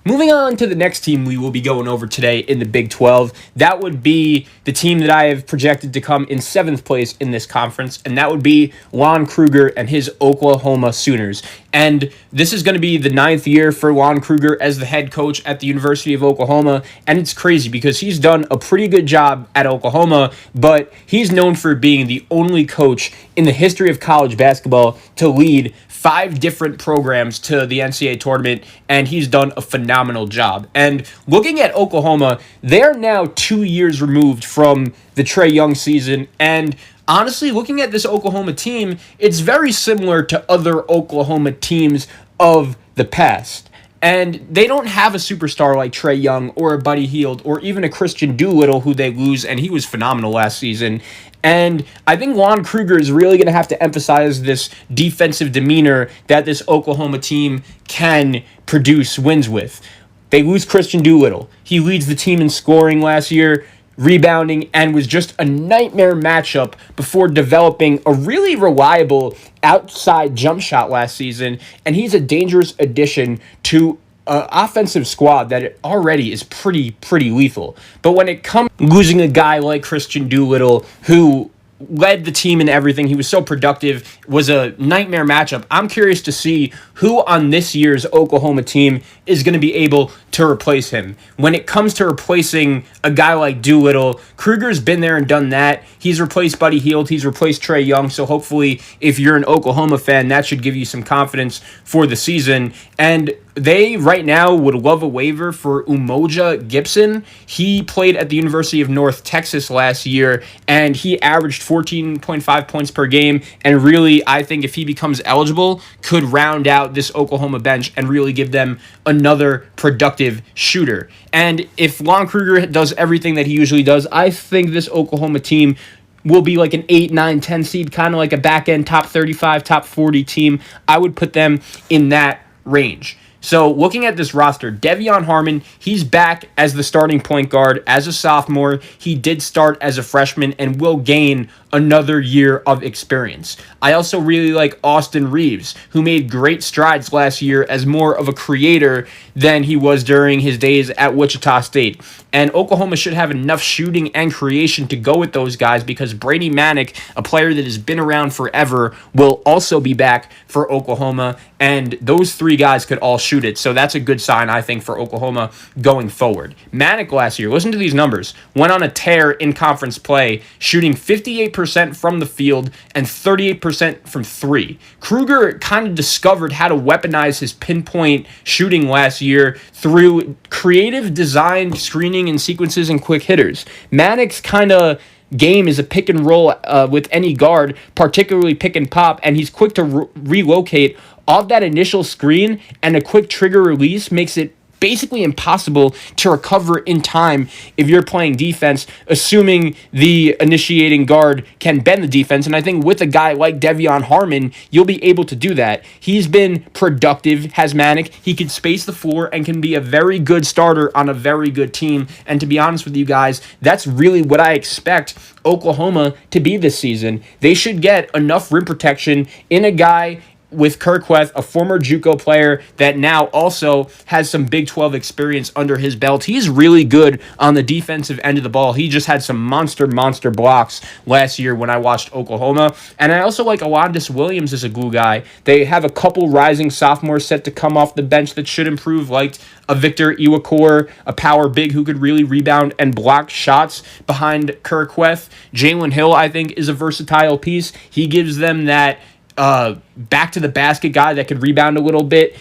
Moving on to the next team we will be going over today in the Big 12. That would be the team that I have projected to come in 7th place in this conference, and that would be Lon Krueger and his Oklahoma Sooners. And this is going to be the 9th year for Lon Krueger as the head coach at the University of Oklahoma, and it's crazy because he's done a pretty good job at Oklahoma, but he's known for being the only coach in the history of college basketball to lead 5 different programs to the NCAA tournament, and he's done a phenomenal job. And looking at Oklahoma, they're now 2 years removed from the Trae Young season, and honestly, looking at this Oklahoma team, it's very similar to other Oklahoma teams of the past. And they don't have a superstar like Trae Young or a Buddy Hield or even a Christian Doolittle who they lose, and he was phenomenal last season. And I think Lon Krueger is really going to have to emphasize this defensive demeanor that this Oklahoma team can produce wins with. They lose Christian Doolittle. He leads the team in scoring last year, rebounding, and was just a nightmare matchup before developing a really reliable outside jump shot last season. And he's a dangerous addition to an offensive squad that already is pretty lethal. But when it comes to losing a guy like Christian Doolittle, who led the team in everything, he was so productive, was a nightmare matchup. I'm curious to see who on this year's Oklahoma team is going to be able to replace him. When it comes to replacing a guy like Doolittle, Krueger's been there and done that. He's replaced Buddy Hield. He's replaced Trae Young. So hopefully, if you're an Oklahoma fan, that should give you some confidence for the season. And they, right now, would love a waiver for Umoja Gibson. He played at the University of North Texas last year, and he averaged 14.5 points per game. And really, I think if he becomes eligible, could round out this Oklahoma bench and really give them another productive shooter. And if Lon Krueger does everything that he usually does, I think this Oklahoma team will be like an 8, 9, 10 seed, kind of like a back-end top 35, top 40 team. I would put them in that range. So looking at this roster, De'Vion Harmon, he's back as the starting point guard as a sophomore. He did start as a freshman and will gain another year of experience. I also really like Austin Reeves, who made great strides last year as more of a creator than he was during his days at Wichita State. And Oklahoma should have enough shooting and creation to go with those guys because Brady Manick, a player that has been around forever, will also be back for Oklahoma. And those 3 guys could all shoot it. So that's a good sign, I think, for Oklahoma going forward. Manick last year, listen to these numbers, went on a tear in conference play, shooting 58% from the field and 38% from 3. Krueger kind of discovered how to weaponize his pinpoint shooting last year through creative design, screening, and sequences and quick hitters. Manick's kind of game is a pick and roll with any guard, particularly pick and pop, and he's quick to relocate off that initial screen, and a quick trigger release makes it basically impossible to recover in time if you're playing defense, assuming the initiating guard can bend the defense. And I think with a guy like De'Vion Harmon, you'll be able to do that. He's been productive, has Manick. He can space the floor and can be a very good starter on a very good team. And to be honest with you guys, that's really what I expect Oklahoma to be this season. They should get enough rim protection in a guy with Kirkweth, a former JUCO player that now also has some Big 12 experience under his belt. He's really good on the defensive end of the ball. He just had some monster blocks last year when I watched Oklahoma. And I also like Alondas Williams as a glue guy. They have a couple rising sophomores set to come off the bench that should improve, like a Victor Iwuakor, a power big who could really rebound and block shots behind Kirkweth. Jalen Hill, I think, is a versatile piece. He gives them that back to the basket guy that could rebound a little bit.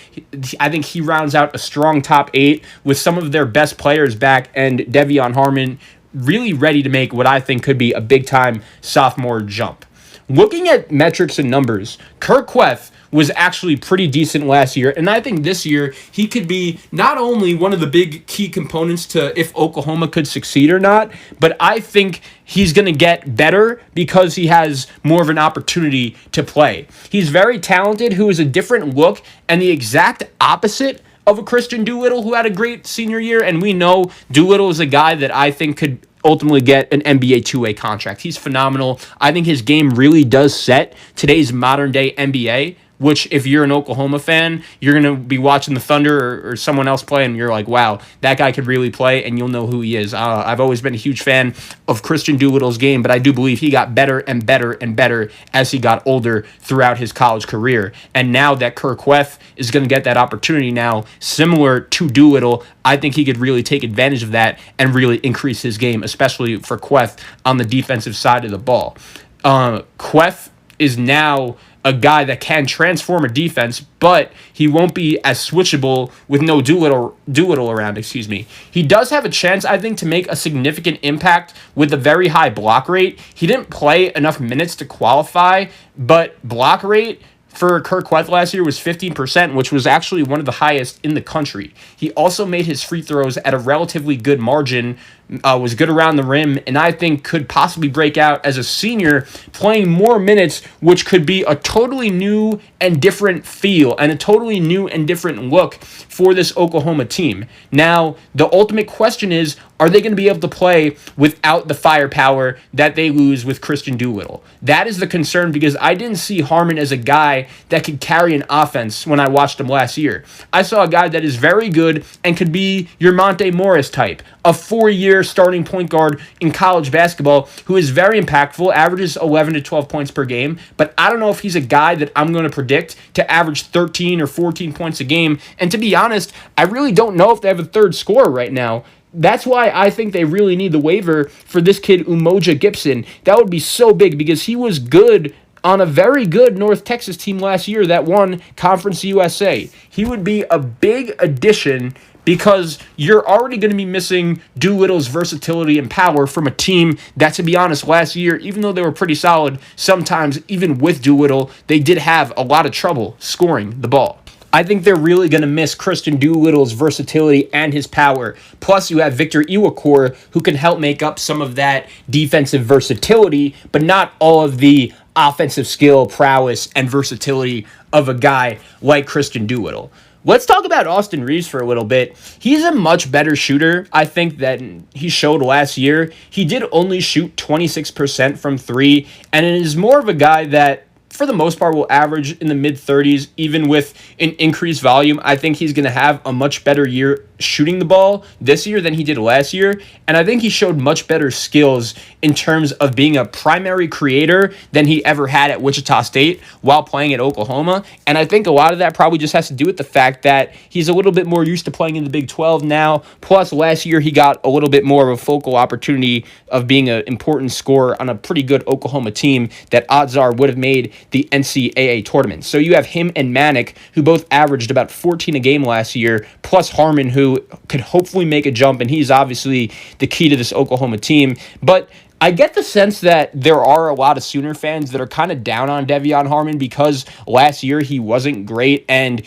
I think he rounds out a strong top 8 with some of their best players back, and De'Vion Harmon really ready to make what I think could be a big-time sophomore jump. Looking at metrics and numbers, Kirkweth was actually pretty decent last year, and I think this year he could be not only one of the big key components to if Oklahoma could succeed or not, but I think he's going to get better because he has more of an opportunity to play. He's very talented, who is a different look and the exact opposite of a Christian Doolittle who had a great senior year, and we know Doolittle is a guy that I think could ultimately get an NBA two-way contract. He's phenomenal. I think his game really does set today's modern-day NBA. which if you're an Oklahoma fan, you're going to be watching the Thunder or someone else play, and you're like, wow, that guy could really play, and you'll know who he is. I've always been a huge fan of Christian Doolittle's game, but I do believe he got better and better and better as he got older throughout his college career. And now that Kueth is going to get that opportunity now, similar to Doolittle, I think he could really take advantage of that and really increase his game, especially for Kueth on the defensive side of the ball. Kueth is now a guy that can transform a defense, but he won't be as switchable with no Doolittle around, He does have a chance, I think, to make a significant impact with a very high block rate. He didn't play enough minutes to qualify, but block rate for Kueth last year was 15%, which was actually one of the highest in the country. He also made his free throws at a relatively good margin, was good around the rim, and I think could possibly break out as a senior, playing more minutes, which could be a totally new and different feel and a totally new and different look for this Oklahoma team. Now, the ultimate question is, are they going to be able to play without the firepower that they lose with Christian Doolittle? That is the concern, because I didn't see Harmon as a guy that could carry an offense when I watched him last year. I saw a guy that is very good and could be your Monte Morris type, a 4-year starting point guard in college basketball who is very impactful, averages 11 to 12 points per game, but I don't know if he's a guy that I'm going to predict to average 13 or 14 points a game. And to be honest, I really don't know if they have a third scorer right now. That's why I think they really need the waiver for this kid, Umoja Gibson. That would be so big, because he was good on a very good North Texas team last year that won Conference USA. He would be a big addition, because you're already going to be missing Doolittle's versatility and power from a team that, to be honest, last year, even though they were pretty solid, sometimes even with Doolittle, they did have a lot of trouble scoring the ball. I think they're really going to miss Christian Doolittle's versatility and his power. Plus, you have Victor Iwuakor, who can help make up some of that defensive versatility, but not all of the offensive skill, prowess, and versatility of a guy like Christian Doolittle. Let's talk about Austin Reeves for a little bit. He's a much better shooter, I think, than he showed last year. He did only shoot 26% from three, and it is more of a guy that, for the most part, will average in the mid-30s, even with an increased volume. I think he's going to have a much better year shooting the ball this year than he did last year, and I think he showed much better skills in terms of being a primary creator than he ever had at Wichita State while playing at Oklahoma, and I think a lot of that probably just has to do with the fact that he's a little bit more used to playing in the Big 12 now, plus last year he got a little bit more of a focal opportunity of being an important scorer on a pretty good Oklahoma team that odds are would have made the NCAA tournament. So you have him and Manick, who both averaged about 14 a game last year, plus Harmon, who could hopefully make a jump, and he's obviously the key to this Oklahoma team. But I get the sense that there are a lot of Sooner fans that are kind of down on De'Vion Harmon because last year he wasn't great, and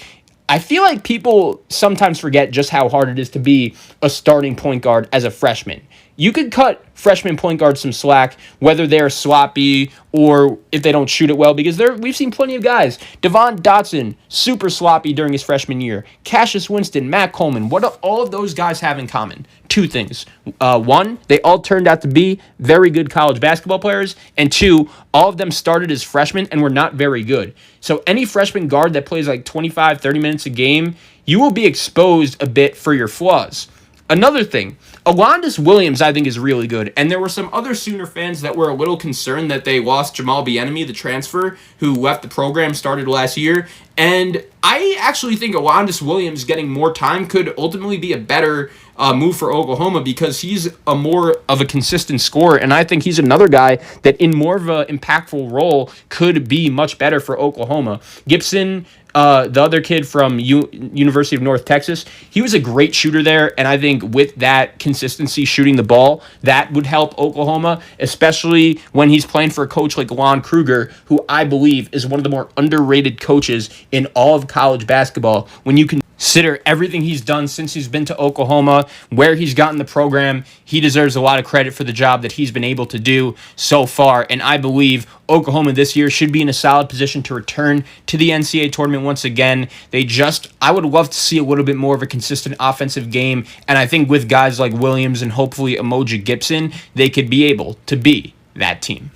I feel like people sometimes forget just how hard it is to be a starting point guard as a freshman. You could cut freshman point guards some slack, whether they're sloppy or if they don't shoot it well, because we've seen plenty of guys. Devon Dotson, super sloppy during his freshman year. Cassius Winston, Matt Coleman. What do all of those guys have in common? Two things. One, they all turned out to be very good college basketball players. And two, all of them started as freshmen and were not very good. So any freshman guard that plays like 25, 30 minutes a game, you will be exposed a bit for your flaws. Another thing, Alondas Williams, I think, is really good. And there were some other Sooner fans that were a little concerned that they lost Jamal Bieniemy, the transfer, who left the program, started last year. And I actually think Alondas Williams getting more time could ultimately be a better move for Oklahoma, because he's a more of a consistent scorer. And I think he's another guy that in more of an impactful role could be much better for Oklahoma. Gibson, the other kid from University of North Texas, he was a great shooter there, and I think with that consistency shooting the ball, that would help Oklahoma, especially when he's playing for a coach like Lon Krueger, who I believe is one of the more underrated coaches in all of college basketball. When you consider everything he's done since he's been to Oklahoma, where he's gotten the program, he deserves a lot of credit for the job that he's been able to do so far. And I believe Oklahoma this year should be in a solid position to return to the NCAA tournament once again. I would love to see a little bit more of a consistent offensive game. And I think with guys like Williams and hopefully Umoja Gibson, they could be able to be that team.